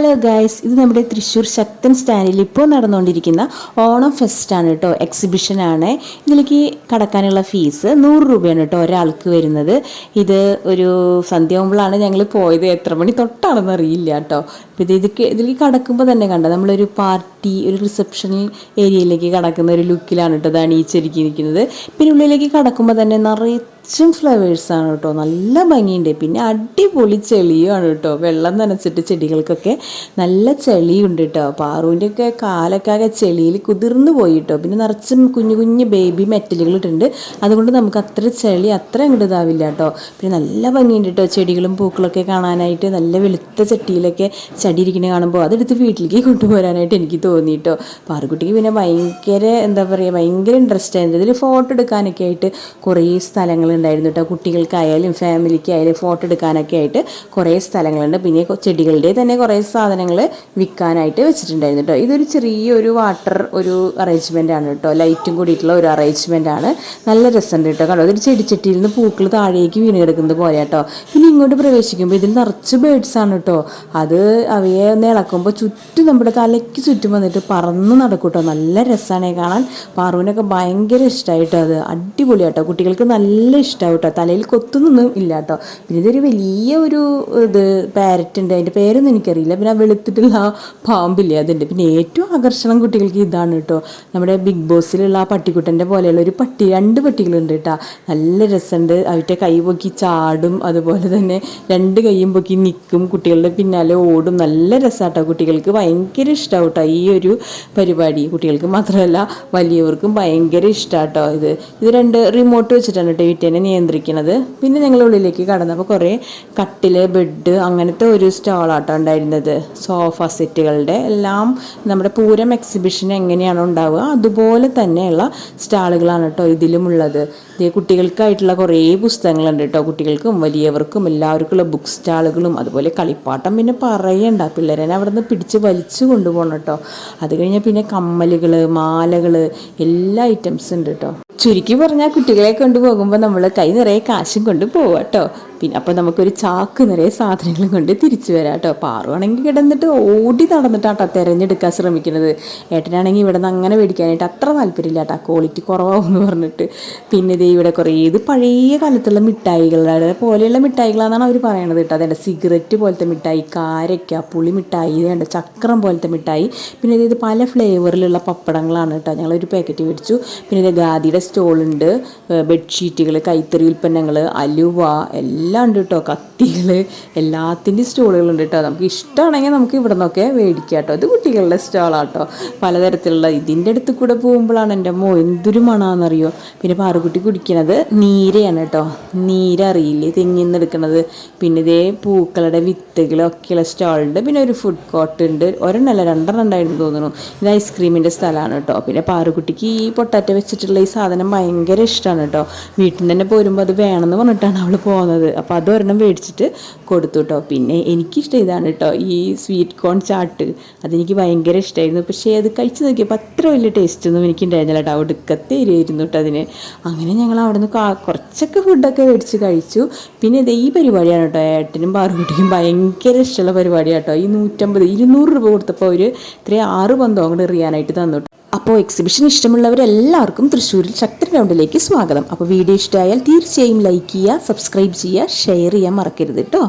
Hello guys, ഇത് നമ്മുടെ തൃശ്ശൂർ ശക്തൻ സ്റ്റാൻഡിൽ ഇപ്പോൾ നടന്നുകൊണ്ടിരിക്കുന്ന ഓണം ഫെസ്റ്റാണ് കേട്ടോ, എക്സിബിഷനാണ്. ഇതിലേക്ക് കടക്കാനുള്ള ഫീസ് 100 രൂപയാണ് കേട്ടോ ഒരാൾക്ക് വരുന്നത്. ഇത് ഒരു സന്ധ്യാവുമ്പോഴാണ് ഞങ്ങൾ പോയത്, എത്ര മണി തൊട്ടാണെന്ന് അറിയില്ല കേട്ടോ. അപ്പോൾ ഇതിലേക്ക് കടക്കുമ്പോൾ തന്നെ കണ്ട നമ്മളൊരു പാർട്ടി, ഒരു റിസപ്ഷൻ ഏരിയയിലേക്ക് കടക്കുന്ന ഒരു ലുക്കിലാണ് കേട്ടോ ഇത് അണിയിച്ചൊരുക്കിയിരിക്കുന്നത്. പിന്നെ ഉള്ളിലേക്ക് കടക്കുമ്പോൾ തന്നെ നിറച്ചും ഫ്ലവേഴ്സാണ് കേട്ടോ, നല്ല ഭംഗിയുണ്ട്. പിന്നെ അടിപൊളി ചെളിയുമാണ് കേട്ടോ, വെള്ളം നനച്ചിട്ട് ചെടികൾക്കൊക്കെ നല്ല ചെളിയുണ്ട് കേട്ടോ. പാറുവിൻ്റെയൊക്കെ കാലൊക്കെ ചെളിയിൽ കുതിർന്നു പോയി കേട്ടോ. പിന്നെ നിറച്ചും കുഞ്ഞു കുഞ്ഞു ബേബി മെറ്റലുകൾ ഇട്ടുണ്ട്, അതുകൊണ്ട് നമുക്ക് അത്ര ചെളി അത്ര അങ്ങോട്ട് ഇതാവില്ല കേട്ടോ. പിന്നെ നല്ല ഭംഗിയുണ്ട് കേട്ടോ, ചെടികളും പൂക്കളൊക്കെ കാണാനായിട്ട്. നല്ല വെളുത്ത ചട്ടിയിലൊക്കെ ചെടി ഇരിക്കുന്നത് കാണുമ്പോൾ അതെടുത്ത് വീട്ടിലേക്ക് കൊണ്ടുപോരാനായിട്ട് എനിക്ക് തോന്നി കേട്ടോ. പാറുകുട്ടിക്ക് പിന്നെ ഭയങ്കര എന്താ പറയുക, ഭയങ്കര ഇൻട്രസ്റ്റ് ആയിരുന്നു. ഇതിൽ ഫോട്ടോ എടുക്കാനൊക്കെ ആയിട്ട് കുറേ സ്ഥലങ്ങളുണ്ടായിരുന്നു കേട്ടോ. കുട്ടികൾക്കായാലും ഫാമിലിക്കായാലും ഫോട്ടോ എടുക്കാനൊക്കെ ആയിട്ട് കുറേ സ്ഥലങ്ങളുണ്ട്. പിന്നെ ചെടികളുടെ തന്നെ കുറേ സാധനങ്ങൾ വിൽക്കാനായിട്ട് വെച്ചിട്ടുണ്ടായിരുന്നു കേട്ടോ. ഇതൊരു ചെറിയൊരു വാട്ടർ ഒരു അറേഞ്ച്മെൻ്റ് ആണ് കേട്ടോ, ലൈറ്റും കൂടിയിട്ടുള്ള ഒരു അറേഞ്ച്മെൻ്റ് ആണ്. നല്ല രസമുണ്ട് കേട്ടോ. കണ്ടോ, ഇതൊരു ചെടിച്ചട്ടിയിൽ നിന്ന് പൂക്കൾ താഴേക്ക് വീണ് കിടക്കുന്നത് പോലെ കേട്ടോ. പിന്നെ ഇങ്ങോട്ട് പ്രവേശിക്കുമ്പോൾ ഇതിൽ നിറച്ച് ബേഡ്സ് ആണ് കേട്ടോ. അത് അവയെ ഒന്ന് ഇളക്കുമ്പോൾ ചുറ്റും നമ്മുടെ തലയ്ക്ക് ചുറ്റും വന്നിട്ട് പറന്ന് നടക്കും കേട്ടോ. നല്ല രസമാണ് കാണാൻ. പാറുവിനൊക്കെ ഭയങ്കര ഇഷ്ടമായിട്ടോ, അത് അടിപൊളിയാട്ടോ. കുട്ടികൾക്ക് നല്ല ഇഷ്ടമാവും കേട്ടോ. തലയിൽ കൊത്തുന്നൊന്നും ഇല്ല കേട്ടോ. പിന്നെ ഇതൊരു വലിയ ഒരു ഇത് പാരറ്റ് ഉണ്ട്, അതിൻ്റെ പേരൊന്നും എനിക്കറിയില്ല. പിന്നെ ആ വെളുത്തിട്ടുള്ള ആ പാമ്പില്ലേ, അതുണ്ട്. പിന്നെ ഏറ്റവും ആകർഷണം കുട്ടികൾക്ക് ഇതാണ് കേട്ടോ, നമ്മുടെ ബിഗ് ബോസിലുള്ള ആ പട്ടിക്കുട്ടൻ്റെ പോലെയുള്ള ഒരു പട്ടി, 2 പട്ടികളുണ്ട് കേട്ടോ. നല്ല രസമുണ്ട്. അവരുടെ കൈ പൊക്കി ചാടും, അതുപോലെ തന്നെ 2 കൈയും പൊക്കി നിൽക്കും, കുട്ടികളുടെ പിന്നാലെ ഓടും. നല്ല രസമാട്ടോ, കുട്ടികൾക്ക് ഭയങ്കര ഇഷ്ടമാവും കേട്ടോ ഈ ഒരു പരിപാടി. കുട്ടികൾക്ക് മാത്രമല്ല വലിയവർക്കും ഭയങ്കര ഇഷ്ടമാട്ടോ. ഇത് 2 റിമോട്ട് വെച്ചിട്ടാണ് കേട്ടോ വീട്ടിനെ നിയന്ത്രിക്കുന്നത്. പിന്നെ ഞങ്ങൾ ഉള്ളിലേക്ക് കടന്നപ്പോൾ കുറേ കട്ടില്, ബെഡ്, അങ്ങനത്തെ ഒരു സ്റ്റോളാട്ടോ ഉണ്ടായിരുന്നത്. സോഫ സെറ്റുകളുടെ എല്ലാം നമ്മുടെ പൂരം എക്സിബിഷൻ എങ്ങനെയാണോ ഉണ്ടാവുക അതുപോലെ തന്നെയുള്ള സ്റ്റാളുകളാണ് കേട്ടോ ഇതിലുമുള്ളത്. കുട്ടികൾക്കായിട്ടുള്ള കുറേ പുസ്തകങ്ങളുണ്ട് കേട്ടോ, കുട്ടികൾക്കും വലിയവർക്കും എല്ലാവർക്കുമുള്ള ബുക്ക് സ്റ്റാളുകളും അതുപോലെ കളിപ്പാട്ടം പിന്നെ പറയണ്ട, പിള്ളേരെ അവിടെ നിന്ന് പിടിച്ച് വലിച്ചു കൊണ്ടുപോകണം കേട്ടോ. അത് കഴിഞ്ഞാൽ പിന്നെ കമ്മലുകൾ, മാലകൾ, എല്ലാ ഐറ്റംസും ഉണ്ട് കേട്ടോ. ചുരുക്കി പറഞ്ഞാൽ കുട്ടികളെ കൊണ്ടുപോകുമ്പോൾ നമ്മൾ കൈ നിറയെ കാശും കൊണ്ട് പോവാം കേട്ടോ. പിന്നെ അപ്പോൾ നമുക്കൊരു ചാക്ക് നിറയെ സാധനങ്ങളും കൊണ്ട് തിരിച്ചു വരാം കേട്ടോ. പാറുവാണെങ്കിൽ കിടന്നിട്ട് ഓടി നടന്നിട്ടാട്ടോ തിരഞ്ഞെടുക്കാൻ ശ്രമിക്കുന്നത്. ഏട്ടനാണെങ്കിൽ ഇവിടെ നിന്ന് അങ്ങനെ മേടിക്കാനായിട്ട് അത്ര താല്പര്യമില്ല കേട്ടോ, ക്വാളിറ്റി കുറവാകുമെന്ന് പറഞ്ഞിട്ട്. പിന്നെ ഇത് ഇവിടെ കുറേ ഇത് പഴയ കാലത്തുള്ള മിഠായികളുടെ പോലെയുള്ള മിഠായികളാണെന്നാണ് അവർ പറയണത് കേട്ടോ. അതെൻ്റെ സിഗരറ്റ് പോലത്തെ മിഠായി, കാരക്ക, പുളി മിഠായി, ഇതേണ്ട ചക്രം പോലത്തെ മിഠായി. പിന്നെ ഇത് പല ഫ്ലേവറിലുള്ള പപ്പടങ്ങളാണ് കേട്ടോ. ഞങ്ങളൊരു പാക്കറ്റ് മേടിച്ചു. പിന്നെ ഇത് ഖാദിയുടെ സ്റ്റോളുണ്ട്, ബെഡ്ഷീറ്റുകൾ, കൈത്തറി ഉൽപ്പന്നങ്ങൾ, അലുവ എല്ലാം ഉണ്ട് കേട്ടോ. കത്തികൾ, എല്ലാത്തിൻ്റെയും സ്റ്റോളുകളുണ്ട് കേട്ടോ. നമുക്ക് ഇഷ്ടമാണെങ്കിൽ നമുക്ക് ഇവിടെ നിന്നൊക്കെ മേടിക്കാം കേട്ടോ. ഇത് കുട്ടികളുടെ സ്റ്റോളാട്ടോ, പലതരത്തിലുള്ള. ഇതിൻ്റെ അടുത്ത് കൂടെ പോകുമ്പോഴാണ് എൻ്റെ എന്തൊരു മണമാണെന്നറിയോ. പിന്നെ പാറുകുട്ടി കുടിക്കണത് നീരയാണ് കേട്ടോ. നീര അറിയില്ലേ, തെങ്ങിൽ നിന്ന് എടുക്കണത്. പിന്നെ ഇതേ പൂക്കളുടെ വിത്തുകളൊക്കെയുള്ള സ്റ്റോളുണ്ട്. പിന്നെ ഒരു ഫുഡ് കോർട്ട് ഉണ്ട്, ഒരെണ്ണമല്ല 2 ഉണ്ടായിരുന്നു തോന്നുന്നു. ഇത് ഐസ്ക്രീമിൻ്റെ സ്ഥലമാണ് കേട്ടോ. പിന്നെ പാറുകുട്ടിക്ക് ഈ പൊട്ടാറ്റോ വെച്ചിട്ടുള്ള ഈ സാധനം ഭയങ്കര ഇഷ്ടമാണ് കേട്ടോ. വീട്ടിൽ നിന്ന് തന്നെ പോരുമ്പോൾ അത് വേണമെന്ന് പറഞ്ഞിട്ടാണ് അവൾ പോകുന്നത്. അപ്പോൾ അതൊരെണ്ണം മേടിച്ചിട്ട് കൊടുത്തു കേട്ടോ. പിന്നെ എനിക്കിഷ്ടം ഇതാണ് കേട്ടോ, ഈ സ്വീറ്റ് കോൺ ചാട്ട്. അതെനിക്ക് ഭയങ്കര ഇഷ്ടമായിരുന്നു. പക്ഷേ അത് കഴിച്ച് നോക്കിയപ്പോൾ അത്ര വലിയ ടേസ്റ്റൊന്നും എനിക്ക് ഉണ്ടായിരുന്നില്ല കേട്ടോ. ഒടുക്കത്തെ എരിയായിരുന്നു കേട്ടോ അതിന്. അങ്ങനെ ഞങ്ങൾ അവിടെ നിന്ന് കുറച്ചൊക്കെ ഫുഡൊക്കെ മേടിച്ച് കഴിച്ചു. പിന്നെ ഇത് ഈ പരിപാടിയാണ് കേട്ടോ, ഏട്ടനും പാറുകുട്ടിക്കും ഭയങ്കര ഇഷ്ടമുള്ള പരിപാടിയാണ് കേട്ടോ. ഈ 200 രൂപ കൊടുത്തപ്പോൾ അവർ 6 പന്തോ അങ്ങോട്ട് എറിയാനായിട്ട് തന്നു. അപ്പോൾ എക്സിബിഷൻ ഇഷ്ടമുള്ളവരെല്ലാവർക്കും തൃശ്ശൂരിൽ ശക്തൻ ഗ്രൗണ്ടിലേക്ക് സ്വാഗതം. അപ്പോൾ വീഡിയോ ഇഷ്ടമായാൽ തീർച്ചയായും ലൈക്ക് ചെയ്യുക, സബ്സ്ക്രൈബ് ചെയ്യുക, ഷെയർ ചെയ്യാൻ മറക്കരുത് കേട്ടോ.